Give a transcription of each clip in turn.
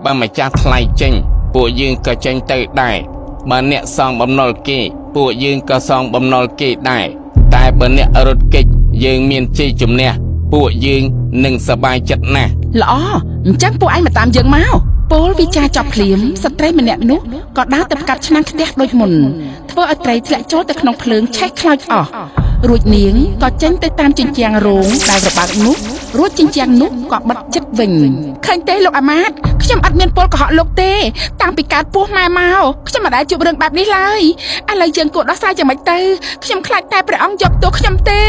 បើម្ចាស់ថ្លៃចេញពួកយើងក៏ចេញទៅដែរបើអ្នកសងបំណុលគេពួកយើងក៏សងបំណុលគេដែរតែបើអ្នករត់គេចយើងមានជ័យជំនះពួកយើងនឹងសប្បាយចិត្តណាស់ល្អអញ្ចឹងពួកឯងមកតាមយើងមកពលវិចារចប់ភ្លាមស្ត្រីម្នាក់នោះក៏ដើរទៅកាត់ឆ្នាំងខ្ទះដូចមុនធ្វើឲ្យត្រីធ្លាក់ចូលទៅក្នុងភ្លើងឆេះខ្លោចអស់រួចនាងក៏ចេញទៅតាមជញ្ជាំងរោងដែលរបើកនោះរួចជញ្ជាំងនោះក៏បិទជិតវិញឃើញទេលោកអាម៉ាតខ្ញុំអត់មានពលកុហកលោកទេតាំងពីកើតពោះម៉ែមកខ្ញុំមិនដែលជួបរឿងបែបនេះឡើយឥឡូវយើងគួរដោះស្រាយយ៉ាងម៉េចទៅខ្ញុំខ្លាចតែព្រះអង្គយកទោសខ្ញុំទេ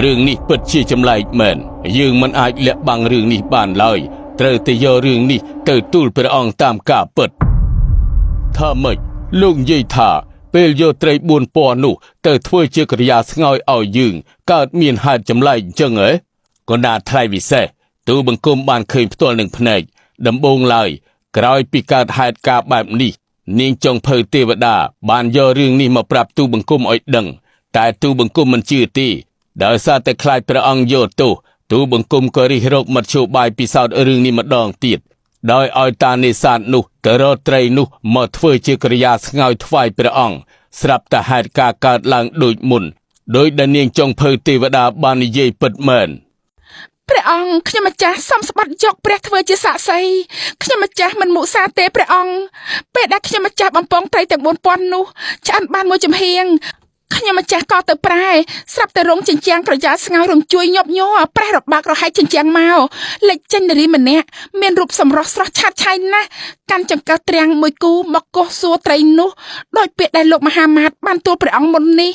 រឿងនេះពិតជាចម្លែកមែនយើងមិនអាចលាក់បាំងរឿងនេះបានឡើយត្រូវតែយករឿងនេះទៅទូលព្រះអង្គតាមការពិតថាម៉េចលោកនិយាយថាពេលយកត្រី4ពណ៌នោះទៅធ្វើជាកិរិយាស្ងោយឲ្យយើងកើតមានហេតុចម្លែកអញ្ចឹងហ៎ក៏ណាថ្លៃវិសេសទូបង្គំបានឃើញផ្ទាល់នឹងភ្នែកដំបូងឡើយក្រោយពីកើតហេតុការបែបនេះនាងចុងភៅទេវតាបានយករឿងនេះមកប្រាប់ទូបង្គំឲ្យដឹងតែទូបង្គំមិនជឿទេដោយសារតែខ្លាចព្រះអង្គយកទោសទូបង្គំក៏រិះរកមធ្យោបាយពិសោធន៍រឿងនេះម្ដងទៀតដោយឲ្យតានេសាទនោះទៅរកត្រីនោះមកធ្វើជាកិរិយាស្ងោយថ្វាយព្រះអង្គស្រាប់តែហេតុការកើតឡើងដូចមុនដោយដែលនាងចុងភៅទេវតាបាននិយាយពិតមែនព្រះអង្គខ្ញុំម្ចាស់សូមស្បត់យកព្រះធ្វើជាសាក្សីខ្ញុំម្ចាស់មិនមុសាទេព្រះអង្គពេលដែលខ្ញុំម្ចាស់បំពងត្រីទាំង4000នោះឆ្អិនបានមួយចំហៀងខ្ញុំម្ចាស់ក៏ទៅប្រែស្រាប់តែរងជញ្ជាំងក្រយ៉ាស្ងោយរំជួយញាប់ញ័រប្រេះរបាក់រហែកជញ្ជាំងមកលេចចេញនារីម្នាក់មានរូបសម្រស់ស្រស់ឆាតឆាយណាស់កាន់ចង្កឹះត្រាំងមួយគូមកកោសសួរត្រីនោះដោយពាក្យដែលលោកមហាមាតបានទូលព្រះអង្គមុននេះ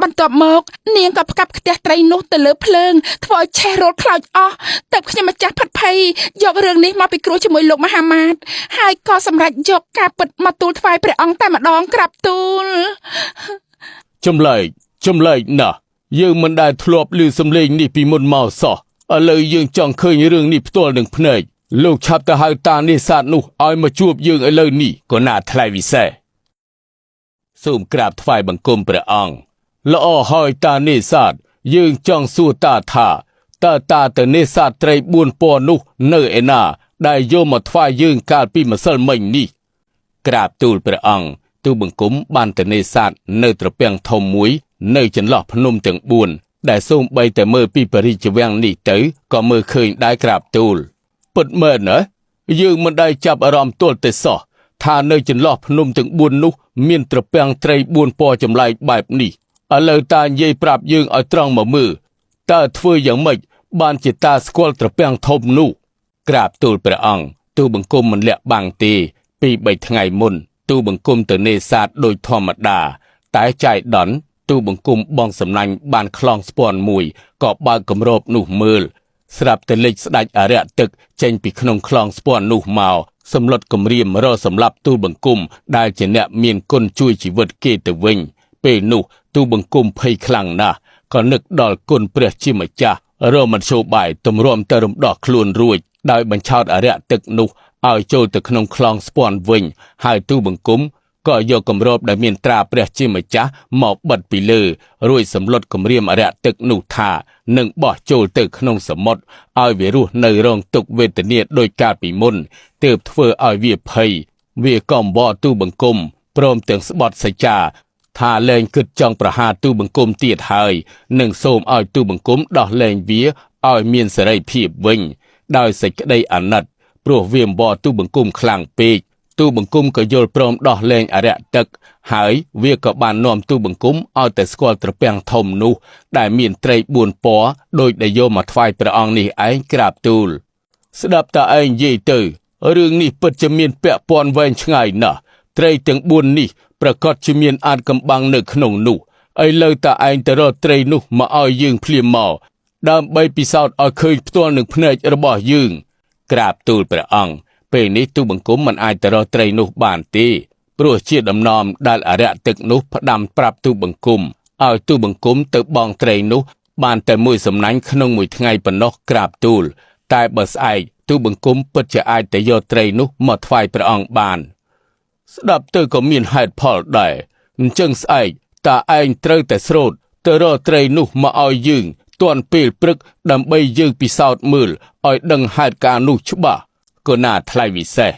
បន្ទាប់មកនាងក៏ផ្កាប់ខ្ទះត្រីនោះទៅលើភ្លើងធ្វើឲ្យឆេះរលខ្លោចអស់តែខ្ញុំម្ចាស់ផិតភ័យយករឿងនេះមកពិគ្រោះជាមួយលោកមហាមាតហើយក៏សម្រេចយកការពិតមកទូលថ្វាយព្រះអង្គតែម្ដងក្រាបទូលចម្លែកណាស់យើងមិនដែលធ្លាប់ឮសំឡេងនេះពីមុនមកសោះឥឡូវយើងចង់ឃើញរឿងនេះផ្ទាល់នឹងភ្នែកលោកឆាប់ទៅហៅតានេសាទនោះឲ្យមកជួបយើងឥឡូវនេះក៏ណាថ្លៃវិសេសសូមក្រាបថ្វាយបង្គំព្រះអង្គល្អហើយតានេសាទយើងចង់សួរតាថាតើតាទៅនេសាទត្រី4ពណ៌នោះនៅឯណាដែលយកមកថ្វាយយើងកាលពីម្សិលមិញនេះក្រាបទូលព្រះអង្គទូបង្គំបានទៅនេសាទនៅត្រពាំងធំមួយនៅចន្លោះភ្នំទាំង4ដែលសូម្បីតែមើលពីបរិយាវាំងនេះទៅក៏មើលឃើញដែរក្រាបទូលពិតមែនណាយើងមិនដែលចាប់អារម្មណ៍ទាល់តែសោះថានៅចន្លោះភ្នំទាំង4នោះមានត្រពាំងត្រី4ពណ៌ចម្លែកបែបនេះឥឡូវតានិយាយប្រាប់យើងឲ្យត្រង់មកមើលតើធ្វើយ៉ាងម៉េចបានជាតាស្គាល់ត្រពាំងធំនោះក្រាបទូលព្រះអង្គទូបង្គំមិនលាក់បាំងទេពី3ថ្ងៃមុនទូបង្គំទៅនេសាទដោយធម្មតាតែចៃដន្យទូបង្គំបងសំណាញ់បានខ្លងស្ពាន់មួយក៏បើកគម្របនោះមើលស្រាប់តែលេចស្ដេចអរិយទឹកចេញពីក្នុងខ្លងស្ពាន់នោះមកសម្លុតគំរាមរសម្លាប់ទូបង្គំដែលជាអ្នកមានគុណជួយជីវិតគេទៅវិញពេលនោះទូបង្គំភ័យខ្លាំងណាស់ក៏នឹកដល់គុណព្រះជាម្ចាស់រមធ្យោបាយទម្រាំទៅរំដោះខ្លួនរួចដោយបញ្ឆោតអរិយទឹកនោះឲ្យចូលទៅក្នុងខ្លងស្ពាន់វិញហើយទូបង្គំក៏យកគម្របដែលមានត្រាព្រះជាម្ចាស់មកបិទពីលើរួចសម្លុតគម្រាមអរិយទឹកនោះថានឹងបោះចូលទៅក្នុងសមុទ្រឲ្យវារស់នៅរងទុក្ខវេទនាដោយកាលពីមុនទើបធ្វើឲ្យវាភ័យវាកំបោទូបង្គំព្រមទាំងស្បត់សច្ចាថាលែងគិតចង់ប្រហារទូបង្គំទៀតហើយនឹងសូមឲ្យទូបង្គំដោះលែងវាឲ្យមានសេរីភាពវិញដោយសេចក្តីអាណិតព្រោះវាអំបរទូបង្គំខ្លាំងពេកទូបង្គំក៏យល់ព្រមដោះលែងអរិយទឹកហើយវាក៏បាននាំទូបង្គំឲ្យតែស្គាល់ត្រពាំងធំនោះដែលមានត្រី4ពណ៌ដោយដែលយកមកថ្វាយព្រះអង្គនេះឯងក្រាបទូលស្ដាប់តាឯងនិយាយទៅរឿងនេះពិតជាមានពាក់ព័ន្ធវែងឆ្ងាយណាស់ត្រីទាំង4នេះប្រកាសជាមានអាចកំបាំងនៅក្នុងនោះឥឡូវតាឯងទៅរកត្រីនោះមកឲ្យយើងភ្លាមមកដើម្បីពិសោធន៍ឲ្យឃើញផ្ទាល់នឹងភ្នែករបស់យើងក្រាបទូលព្រះអង្គពេលនេះទូបង្គំមិនអាចទៅរកត្រីនោះបានទេព្រោះជាដំណំដែលអរិយទឹកនោះផ្ដាំប្រាប់ទូបង្គំឲ្យទូបង្គំទៅបងត្រីនោះបានតែមួយសំណាញ់ក្នុងមួយថ្ងៃប៉ុណ្ណោះក្រាបទូលតែបើស្អែកទូបង្គំពិតជាអាចទៅយកត្រីនោះមកថ្វាយព្រះអង្គបានស្ដាប់ទៅក៏មានហេតុផលដែរអញ្ចឹងស្អែកតាឯងត្រូវតែស្រូតទៅរកត្រីនោះមកឲ្យយើងទាន់ពេលព្រឹកដើម្បីយើងពិសោធន៍មើលឲ្យដឹងហេតុការណ៍នោះច្បាស់ ក៏ណាថ្លៃវិសេស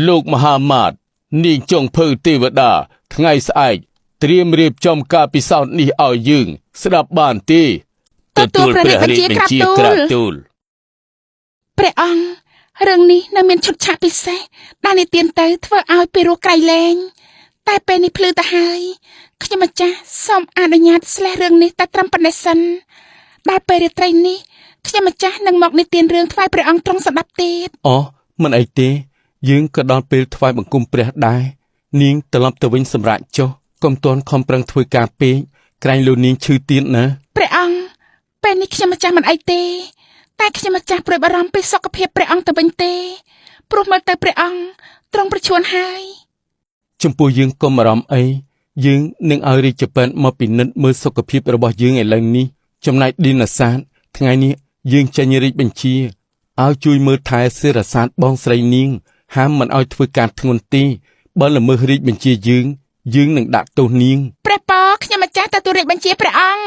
លោកមហាមាត្រនាងចុងភៅទេវតាថ្ងៃស្អែកត្រៀមរៀបចំការពិសោធន៍នេះឲ្យយើងស្ដាប់បានទេទទួលព្រះរាជបញ្ជាក្រាបទូលព្រះអង្គរឿងនេះនៅមានឈុតឆាកពិសេសដែលនិទានទៅធ្វើឲ្យពីរោះក្រៃលែងតែពេលនេះភ្លឺទៅហើយខ្ញុំម្ចាស់សូមអនុញ្ញាតស្លេះរឿងនេះតែត្រឹមប៉ុណ្ណេះសិនដល់ពេលរាត្រីនេះខ្ញុំម្ចាស់នឹងមកនិទានរឿងថ្វាយព្រះអង្គទ្រង់ស្ដាប់ទៀតអូមិនអីទេយើងក៏ដល់ពេលថ្វាយបង្គំព្រះដែរនាងត្រឡប់ទៅវិញសម្រាប់ចុះកុំទាន់ខំប្រឹងធ្វើការពេកក្រែងលោកនាងឈឺទៀតណាព្រះអង្គពេលនេះខ្ញុំម្ចាស់មិនអីទេតែខ្ញុំម្ចាស់ព្រួយបារម្ភពីសុខភាពព្រះអង្គទៅវិញទេព្រោះមើលទៅព្រះអង្គទ្រង់ប្រឈួនហើយចំពោះយើងកុំអារម្មណ៍អីយើងនឹងឲ្យរាជពេទ្យមកពិនិត្យមើលសុខភាពរបស់យើងឥឡូវនេះចំណែកឌីណាសាទថ្ងៃនេះយើងចេញរាជបញ្ជាឲ្យជួយមើលថែសេរសាទបងស្រីនាងហាមមិនឲ្យធ្វើការធ្ងន់ទេបើល្មើសរាជបញ្ជាយើងនឹងដាក់ទោសនាងព្រះពរខ្ញុំម្ចាស់ទទួលរាជបញ្ជាព្រះអង្គ